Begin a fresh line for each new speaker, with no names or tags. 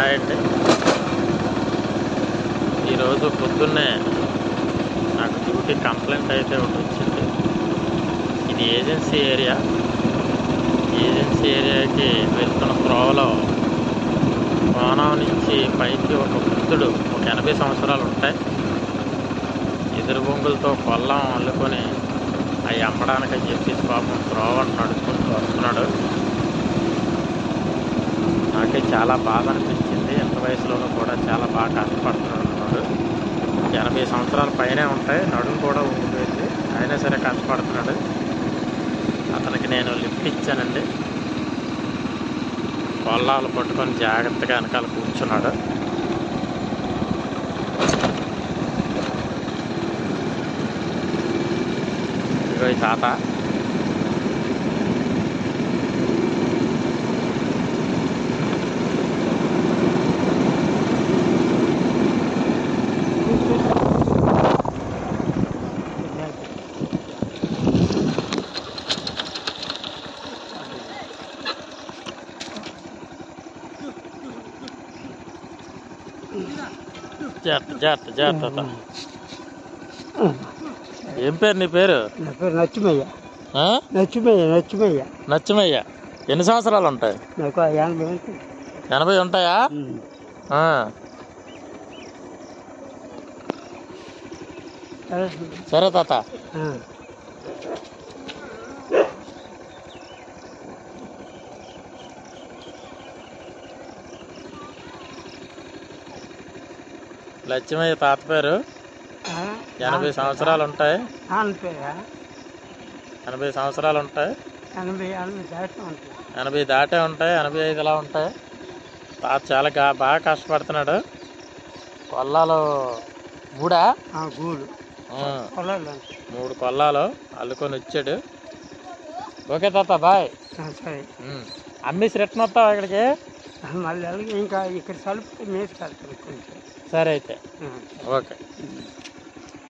Hi అండి. ఈరోజు పొద్దున్నే నాకు డ్యూటీ కంప్లైంట్ అయితే ఒకటి వచ్చింది. ఇది ఏజెన్సీ ఏరియాకి వెళ్తున్న త్రోవలో కోణం నుంచి పైకి ఒక వృద్ధుడు, ఒక 80 సంవత్సరాలు ఉంటాయి, ఎదురు బొంగులతో కొల్లం అల్లుకొని అవి అమ్మడానికని చెప్పేసి పాపం త్రోవను నడుచుకుంటూ వస్తున్నాడు. నాకే చాలా బాధ అనిపించింది. ఎంత వయసులోనూ కూడా చాలా బాగా కష్టపడుతున్నాడు. 80 సంవత్సరాల పైనే ఉంటాయి, నడుము కూడా ఉండిపోయింది, అయినా సరే కష్టపడుతున్నాడు. అతనికి నేను లిఫ్ట్ ఇచ్చానండి. కొల్లాలు పట్టుకొని జాగ్రత్తగా వెనకాల కూర్చున్నాడు. ఇగో ఈ తాత జాగ్రత్త. ఏం పేరు నీ పేరు?
నా పేరు నచ్చిమయ్య.
నచ్చిమయ్య. ఎన్ని సంవత్సరాలు ఉంటాయి?
నాకు
80 ఉంటాయా? సరే తాత. లక్ష్మయ్య తాత పేరు. 80 సంవత్సరాలు ఉంటాయి. 80 సంవత్సరాలు ఉంటాయి. 80 దాటే ఉంటాయి. 85 ఇలా ఉంటాయి. తాత చాలా బాగా కష్టపడుతున్నాడు. కొల్లాలు 3 కొల్లాలు అల్లుకొని వచ్చాడు. ఓకే తాత, బాయ్. అమ్మేసి రిటర్న్ వస్తావా ఇక్కడికి?
మళ్ళీ ఇంకా ఇక్కడ సలుపు మేసుకెళ్తాను కొంచెం.
సరే అయితే ఓకే.